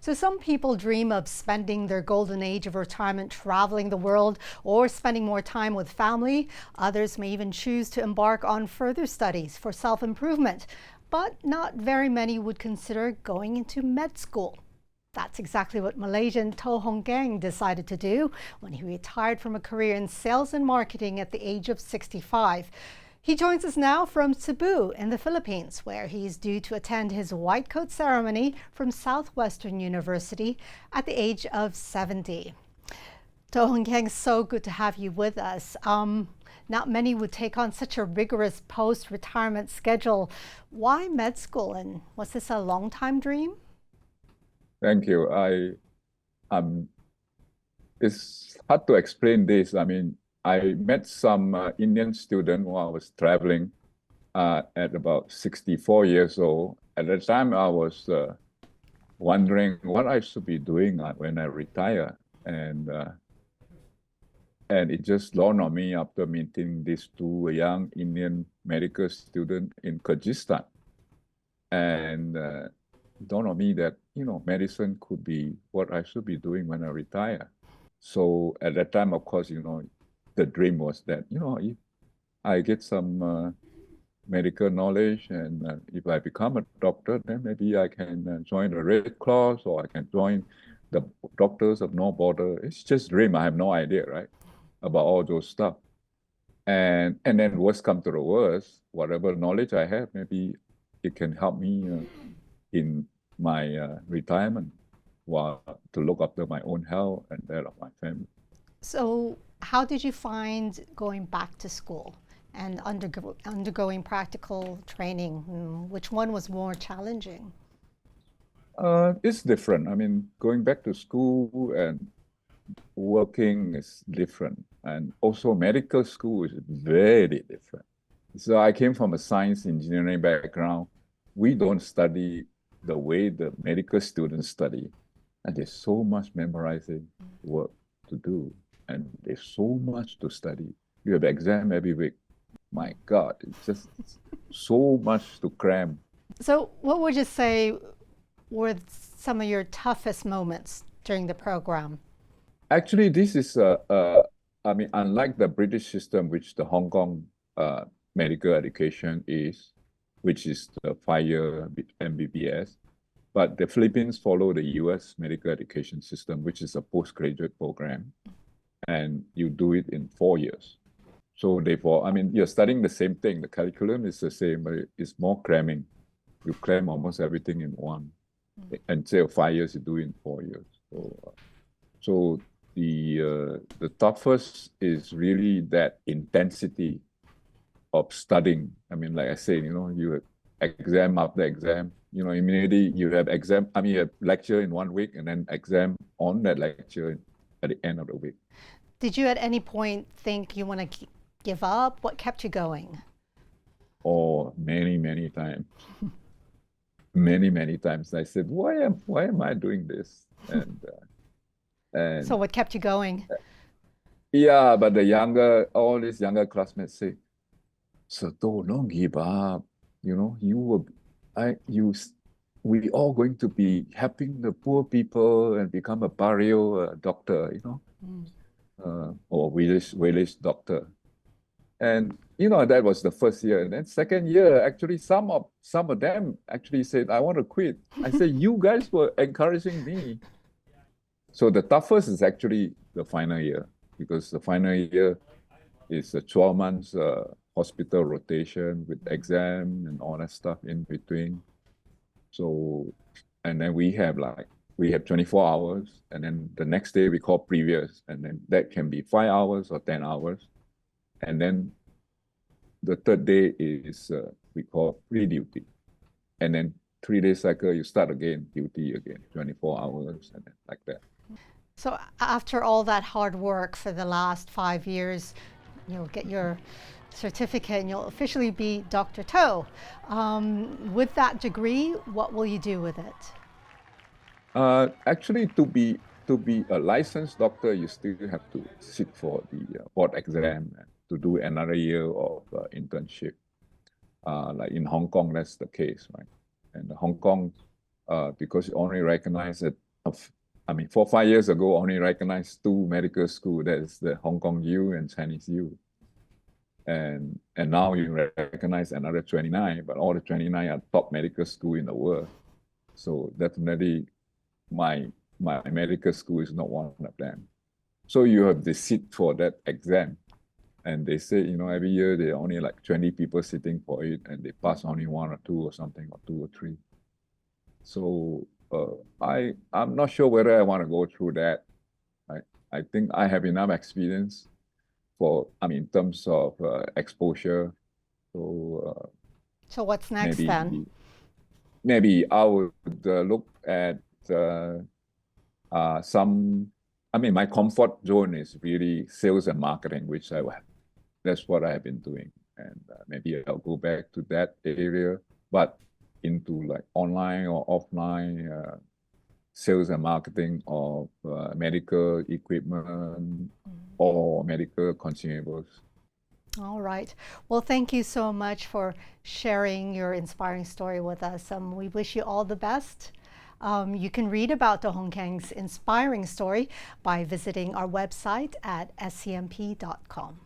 So some people dream of spending their golden age of retirement traveling the world or spending more time with family. Others may even choose to embark on further studies for self-improvement. But not very many would consider going into med school. That's exactly what Malaysian Toh Hong-keng decided to do when he retired from a career in sales and marketing at the age of 65. He joins us now from Cebu in the Philippines, where he's due to attend his white coat ceremony from Southwestern University at the age of 70. Toh Hong-keng, so good to have you with us. Not many would take on such a rigorous post-retirement schedule. Why med school, and was this a long-time dream? Thank you. It's hard to explain this. I met some Indian student while I was traveling at about 64 years old. At the time, I was wondering what I should be doing when I retire. And it just dawned on me after meeting these two young Indian medical students in Kyrgyzstan. And dawned on me that, medicine could be what I should be doing when I retire. So at that time, of course, the dream was that, if I get some medical knowledge and if I become a doctor, then maybe I can join the Red Cross or I can join the Doctors of No Border. It's just dream. I have no idea, right, about all those stuff. And then worst come to the worst, whatever knowledge I have, maybe it can help me in my retirement to look after my own health and that of my family. So how did you find going back to school and undergoing practical training? Which one was more challenging? It's different. Going back to school and working is different. And also medical school is very different. So I came from a science engineering background. We don't study the way the medical students study. And there's so much memorizing work to do. And there's so much to study. You have exam every week. My God, it's just so much to cram. So what would you say were some of your toughest moments during the program? Actually, this is, unlike the British system, which the Hong Kong medical education is, which is the 5-year MBBS, but the Philippines follow the US medical education system, which is a postgraduate program, and you do it in 4 years. So therefore, you're studying the same thing. The curriculum is the same, but it's more cramming. You cram almost everything in one. Instead of 5 years, you do it in 4 years. So the toughest is really that intensity of studying. Like I said, you have exam after exam. Immediately you have exam. You have lecture in 1 week and then exam on that lecture at the end of the week. Did you at any point think you want to give up? What kept you going? Oh, many times. many times. I said, why am I doing this? And so what kept you going? Yeah, but all these younger classmates say, so don't give up. We all going to be helping the poor people and become a barrio doctor, or village doctor. And that was the first year. And then second year, actually some of them actually said, I want to quit. I said, you guys were encouraging me. So the toughest is actually the final year, because the final year is a 12 months hospital rotation with exam and all that stuff in between. So, and then we have 24 hours, and then the next day we call previous, and then that can be 5 hours or 10 hours. And then the third day is we call pre-duty. And then 3-day cycle, you start again, duty again, 24 hours, and then like that. So after all that hard work for the last 5 years, you'll get your certificate and you'll officially be Dr. Toh. With that degree, what will you do with it? Actually, to be a licensed doctor, you still have to sit for the board exam and to do another year of internship. Like in Hong Kong, that's the case, right? And Hong Kong, because you only recognize at 4 or 5 years ago, only recognized 2 medical schools. That is the Hong Kong U and Chinese U. And now you recognize another 29, but all the 29 are top medical school in the world. So definitely my medical school is not one of them. So you have to sit for that exam. And they say, every year there are only like 20 people sitting for it, and they pass only 1 or 2 or something, or 2 or 3. So I'm not sure whether I want to go through that. I think I have enough experience in terms of exposure. So what's next then? Maybe I would look at my comfort zone is really sales and marketing, which that's what I have been doing. And maybe I'll go back to that area, but into like online or offline sales and marketing of medical equipment or medical consumables. All right. Well, thank you so much for sharing your inspiring story with us. We wish you all the best. You can read about Toh Hong-keng's inspiring story by visiting our website at scmp.com.